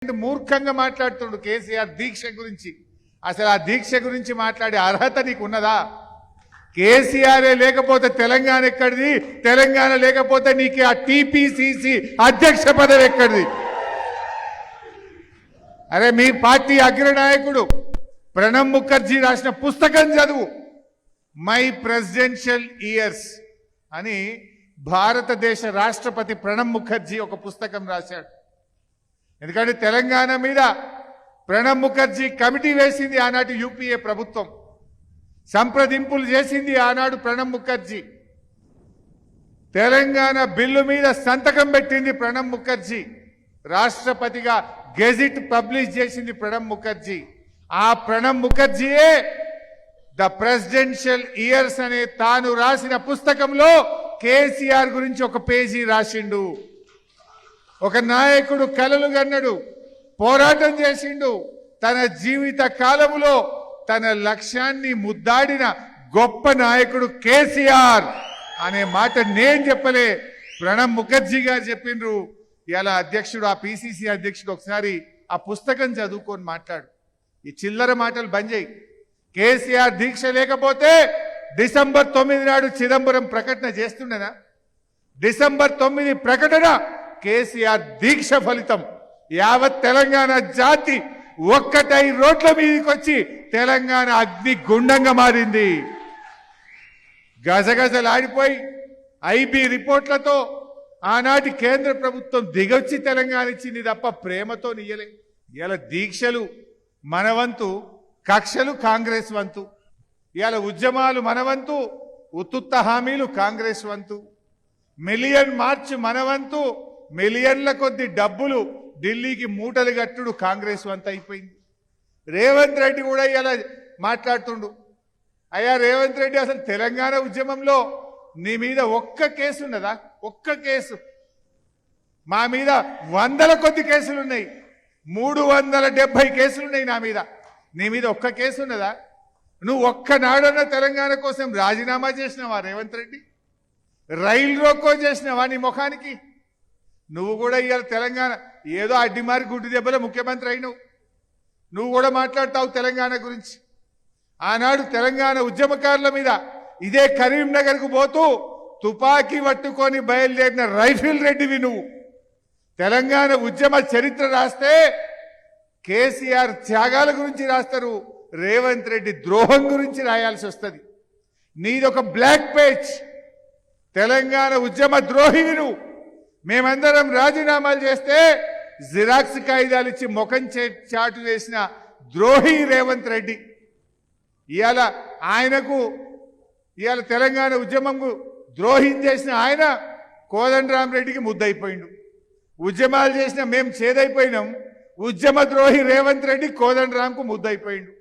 మూర్ఖంగా మాట్లాడుతుండు కేసీఆర్ దీక్ష గురించి. అసలు ఆ దీక్ష గురించి మాట్లాడే అర్హత నీకు ఉన్నదా? కేసీఆరే లేకపోతే తెలంగాణ ఎక్కడిది? తెలంగాణ లేకపోతే నీకు ఆ టీపీసీసీ అధ్యక్ష పదవి ఎక్కడిది? అరే మీ పార్టీ అగ్రనాయకుడు ప్రణబ్ ముఖర్జీ రాసిన పుస్తకం చదువు. మై ప్రెసిడెన్షియల్ ఇయర్స్ అని భారతదేశ రాష్ట్రపతి ప్రణబ్ ముఖర్జీ ఒక పుస్తకం రాశాడు. ఎందుకంటే తెలంగాణ మీద ప్రణబ్ ముఖర్జీ కమిటీ వేసింది ఆనాటి యూపీఏ ప్రభుత్వం, సంప్రదింపులు చేసింది ఆనాడు ప్రణబ్ ముఖర్జీ, తెలంగాణ బిల్లు మీద సంతకం పెట్టింది ప్రణబ్ ముఖర్జీ, రాష్ట్రపతిగా గెజిట్ పబ్లిష్ చేసింది ప్రణబ్ ముఖర్జీ. ఆ ప్రణబ్ ముఖర్జీయే ద ప్రెసిడెన్షియల్ ఇయర్స్ అనే తాను రాసిన పుస్తకంలో కేసీఆర్ గురించి ఒక పేజీ రాసిండు. ఒక నాయకుడు కలలు గన్నడు, పోరాటం చేసిండు, తన జీవిత కాలంలో తన లక్ష్యాన్ని ముద్దాడిన గొప్ప నాయకుడు కేసీఆర్ అనే మాట నేను చెప్పలే, ప్రణబ్ ముఖర్జీ గారు చెప్పిండ్రు. ఇలా అధ్యక్షుడు, ఆ పిసిసి అధ్యక్షుడు ఒకసారి ఆ పుస్తకం చదువుకొని మాట్లాడు. ఈ చిల్లర మాటలు బంద్ చేయి. కేసీఆర్ దీక్ష లేకపోతే డిసెంబర్ 9 నాడు చిదంబరం ప్రకటన చేస్తుండేనా? డిసెంబర్ 9 ప్రకటన కేసీఆర్ దీక్ష ఫలితం. యావత్ తెలంగాణ జాతి ఒక్కటై రోడ్ల మీదకి వచ్చి తెలంగాణ అగ్ని గుండంగా మారింది. గజగజలాడిపోయి ఐబీ రిపోర్ట్లతో ఆనాటి కేంద్ర ప్రభుత్వం దిగొచ్చి తెలంగాణ ఇచ్చింది తప్ప ప్రేమతో నియ్యలే. ఇలా దీక్షలు మనవంతు, కక్షలు కాంగ్రెస్ వంతు. ఇవాళ ఉద్యమాలు మనవంతు, ఉత్తుత్త హామీలు కాంగ్రెస్ వంతు. మిలియన్ మార్చ్ మనవంతు, మిలియన్ల కొద్ది డబ్బులు ఢిల్లీకి మూటలు కట్టుడు కాంగ్రెస్ వంతు అయిపోయింది. రేవంత్ రెడ్డి కూడా ఇలా మాట్లాడుతుండు. అయ్యా రేవంత్ రెడ్డి, అసలు తెలంగాణ ఉద్యమంలో నీ మీద ఒక్క కేసు ఉన్నదా? ఒక్క కేసు? మా మీద వందల కొద్ది కేసులున్నాయి, 370 కేసులున్నాయి నా మీద. నీ మీద ఒక్క కేసు ఉన్నదా? నువ్వు ఒక్కనాడన్నా తెలంగాణ కోసం రాజీనామా చేసినావా రేవంత్ రెడ్డి? రైలు రోకో చేసినావా నీ ముఖానికి? నువ్వు కూడా ఇవాళ తెలంగాణ ఏదో అడ్డిమారి గుడ్డు దెబ్బలో ముఖ్యమంత్రి అయినావు. నువ్వు కూడా మాట్లాడతావు తెలంగాణ గురించి. ఆనాడు తెలంగాణ ఉద్యమకారుల మీద ఇదే కరీంనగర్కు పోతూ తుపాకీ పట్టుకొని బయలుదేరిన రైఫిల్ రెడ్డివి నువ్వు. తెలంగాణ ఉద్యమ చరిత్ర రాస్తే కేసీఆర్ త్యాగాల గురించి రాస్తారు, రేవంత్ రెడ్డి ద్రోహం గురించి రాయాల్సి వస్తుంది. నీదొక బ్లాక్ పేజ్. తెలంగాణ ఉద్యమ ద్రోహివి నువ్వు. మేమందరం రాజీనామాలు చేస్తే జిరాక్స్ కాగితాలు ఇచ్చి ముఖం చాటు వేసిన ద్రోహి రేవంత్ రెడ్డి. ఇవాళ ఆయనకు, ఇవాళ తెలంగాణ ఉద్యమంకు ద్రోహం చేసిన ఆయన కోదండరామరెడ్డికి ముద్దయిపోయిండు. ఉద్యమాలు చేసిన మేము చేదైపోయినాం, ఉద్యమ ద్రోహి రేవంత్ రెడ్డి కోదండరాంకు ముద్దయిపోయిండు.